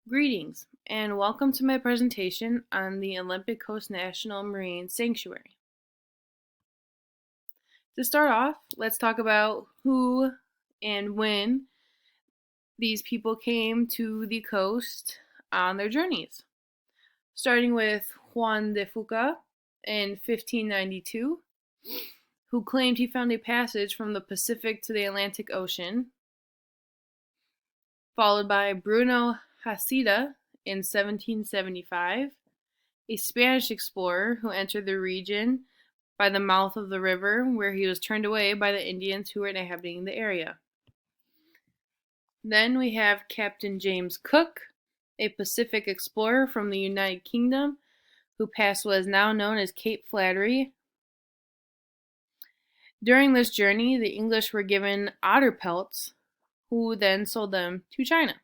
Greetings, and welcome to my presentation on the Olympic Coast National Marine Sanctuary. To start off, let's talk about who and when these people came to the coast on their journeys. Starting with Juan de Fuca in 1592, who claimed he found a passage from the Pacific to the Atlantic Ocean, followed by Bruno Hacida in 1775, a Spanish explorer who entered the region by the mouth of the river, where he was turned away by the Indians who were inhabiting the area. Then we have Captain James Cook, a Pacific explorer from the United Kingdom, who passed what is now known as Cape Flattery. During this journey, the English were given otter pelts, who then sold them to China.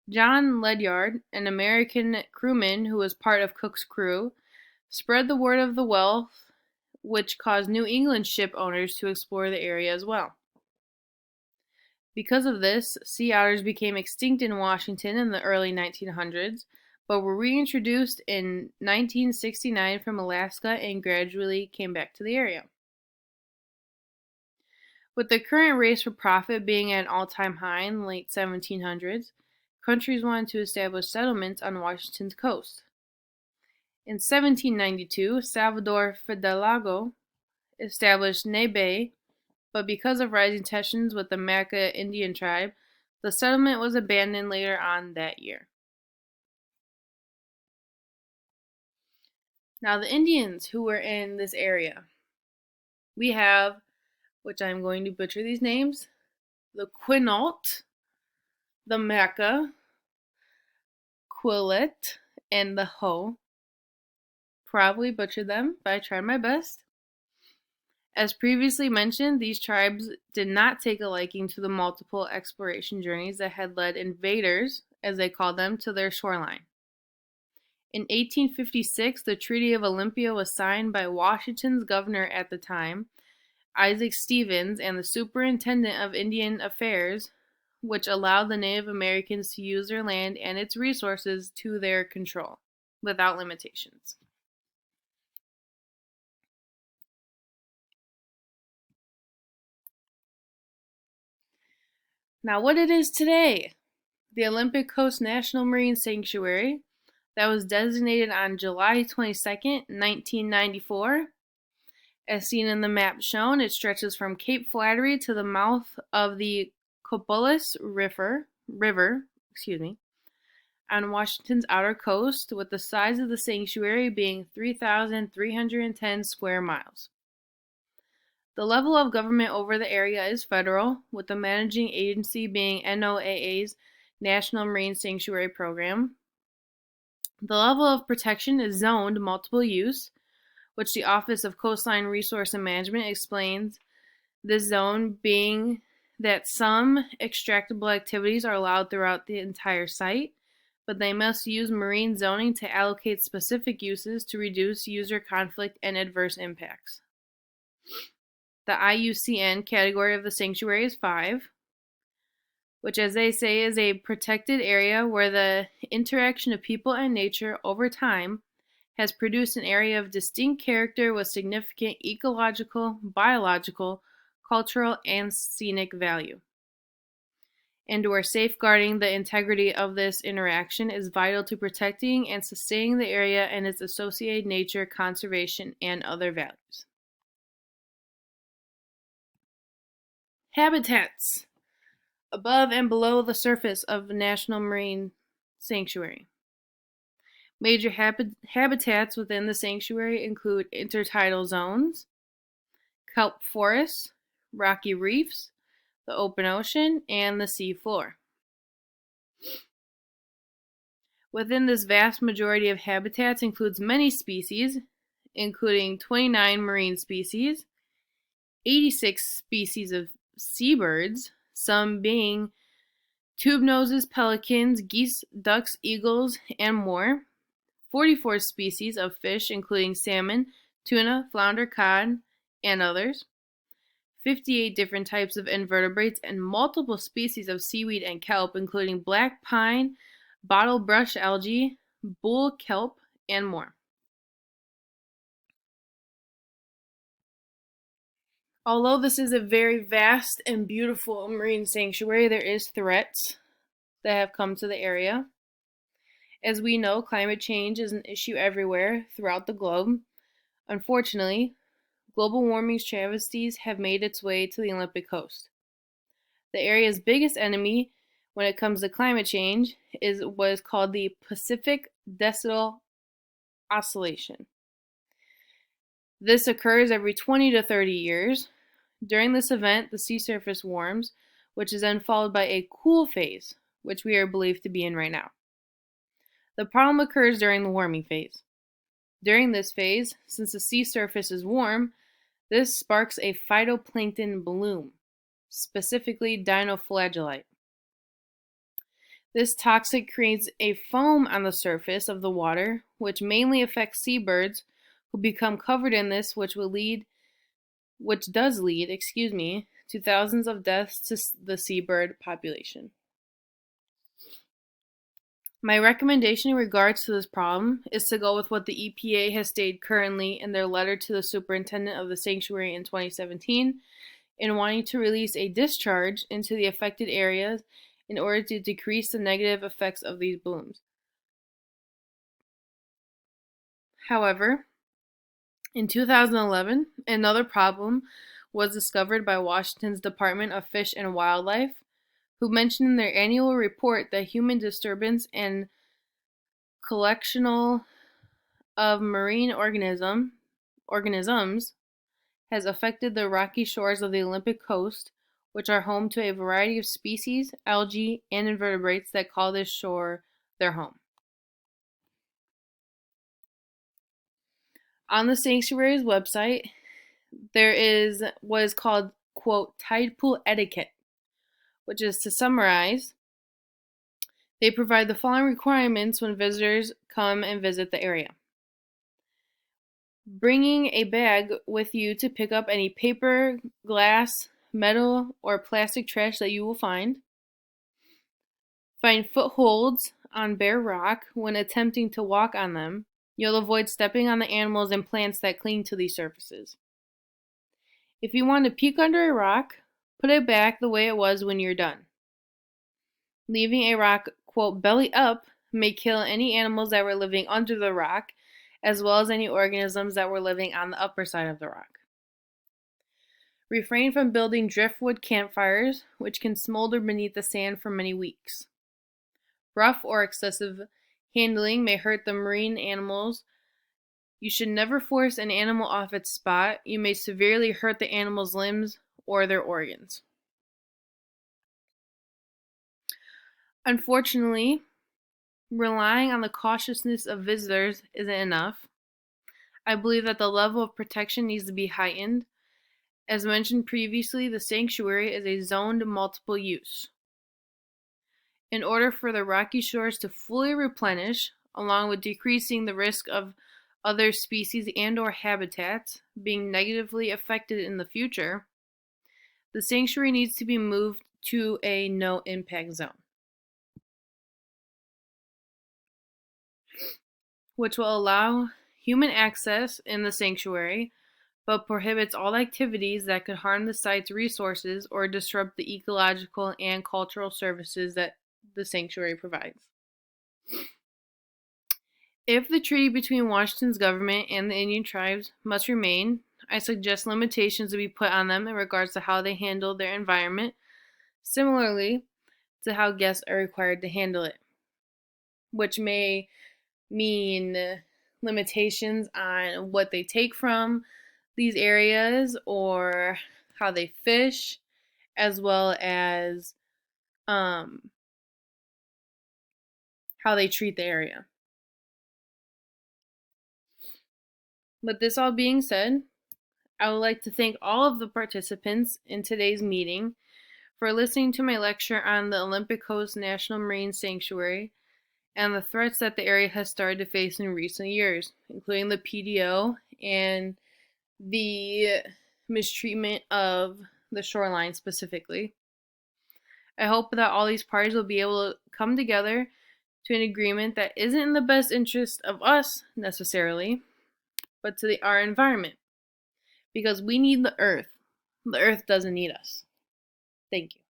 John Ledyard, an American crewman who was part of Cook's crew, spread the word of the wealth, which caused New England ship owners to explore the area as well. Because of this, sea otters became extinct in Washington in the early 1900s, but were reintroduced in 1969 from Alaska and gradually came back to the area. With the current race for profit being at an all-time high in the late 1700s, countries wanted to establish settlements on Washington's coast. In 1792, Salvador Fidalgo established Nebe, but because of rising tensions with the Maca Indian tribe, the settlement was abandoned later on that year. Now, the Indians who were in this area, we have, which I'm going to butcher these names, the Quinault, the Maca, Quillet, and the Ho. Probably butchered them, but I tried my best. As previously mentioned, these tribes did not take a liking to the multiple exploration journeys that had led invaders, as they called them, to their shoreline. In 1856, the Treaty of Olympia was signed by Washington's governor at the time, Isaac Stevens, and the Superintendent of Indian Affairs, which allowed the Native Americans to use their land and its resources to their control, without limitations. Now, what it is today, the Olympic Coast National Marine Sanctuary, that was designated on July 22nd, 1994. As seen in the map shown, it stretches from Cape Flattery to the mouth of the Copalis River, on Washington's outer coast, with the size of the sanctuary being 3,310 square miles. The level of government over the area is federal, with the managing agency being NOAA's National Marine Sanctuary Program. The level of protection is zoned multiple use, which the Office of Coastline Resource and Management explains this zone being that some extractable activities are allowed throughout the entire site, but they must use marine zoning to allocate specific uses to reduce user conflict and adverse impacts. The IUCN category of the sanctuary is 5, which, as they say, is a protected area where the interaction of people and nature over time has produced an area of distinct character with significant ecological, biological, cultural, and scenic value, and where safeguarding the integrity of this interaction is vital to protecting and sustaining the area and its associated nature, conservation, and other values. Habitats above and below the surface of the National Marine Sanctuary. Major habitats within the sanctuary include intertidal zones, kelp forests, rocky reefs, the open ocean, and the sea floor. Within this vast majority of habitats includes many species, including 29 marine species, 86 species of seabirds, some being tube noses, pelicans, geese, ducks, eagles, and more, 44 species of fish, including salmon, tuna, flounder, cod, and others, 58 different types of invertebrates, and multiple species of seaweed and kelp, including black pine, bottlebrush algae, bull kelp, and more. Although this is a very vast and beautiful marine sanctuary, there is threats that have come to the area. As we know, climate change is an issue everywhere throughout the globe. Unfortunately, global warming's travesties have made its way to the Olympic coast. The area's biggest enemy when it comes to climate change is what is called the Pacific Decadal Oscillation. This occurs every 20 to 30 years. During this event, the sea surface warms, which is then followed by a cool phase, which we are believed to be in right now. The problem occurs during the warming phase. During this phase, since the sea surface is warm, this sparks a phytoplankton bloom, specifically dinoflagellite. This toxic creates a foam on the surface of the water, which mainly affects seabirds who become covered in this, which does lead, to thousands of deaths to the seabird population. My recommendation in regards to this problem is to go with what the EPA has stated currently in their letter to the superintendent of the sanctuary in 2017 in wanting to release a discharge into the affected areas in order to decrease the negative effects of these blooms. However, in 2011, another problem was discovered by Washington's Department of Fish and Wildlife, who mentioned in their annual report that human disturbance and collectional of marine organisms has affected the rocky shores of the Olympic coast, which are home to a variety of species, algae, and invertebrates that call this shore their home. On the sanctuary's website, there is what is called, quote, tide pool etiquette, which is, to summarize, they provide the following requirements when visitors come and visit the area. Bringing a bag with you to pick up any paper, glass, metal, or plastic trash that you will find. Find footholds on bare rock when attempting to walk on them. You'll avoid stepping on the animals and plants that cling to these surfaces. If you want to peek under a rock, put it back the way it was when you're done. Leaving a rock, quote, belly up may kill any animals that were living under the rock, as well as any organisms that were living on the upper side of the rock. Refrain from building driftwood campfires, which can smolder beneath the sand for many weeks. Rough or excessive handling may hurt the marine animals. You should never force an animal off its spot. You may severely hurt the animal's limbs or their organs. Unfortunately, relying on the cautiousness of visitors isn't enough. I believe that the level of protection needs to be heightened. As mentioned previously, the sanctuary is a zoned multiple use. In order for the rocky shores to fully replenish, along with decreasing the risk of other species and/or habitats being negatively affected in the future, the sanctuary needs to be moved to a no-impact zone, which will allow human access in the sanctuary, but prohibits all activities that could harm the site's resources or disrupt the ecological and cultural services that the sanctuary provides. If the treaty between Washington's government and the Indian tribes must remain, I suggest limitations to be put on them in regards to how they handle their environment, similarly to how guests are required to handle it, which may mean limitations on what they take from these areas or how they fish, as well as how they treat the area. With this all being said, I would like to thank all of the participants in today's meeting for listening to my lecture on the Olympic Coast National Marine Sanctuary and the threats that the area has started to face in recent years, including the PDO and the mistreatment of the shoreline specifically. I hope that all these parties will be able to come together to an agreement that isn't in the best interest of us necessarily, but to our environment. Because we need the earth. The earth doesn't need us. Thank you.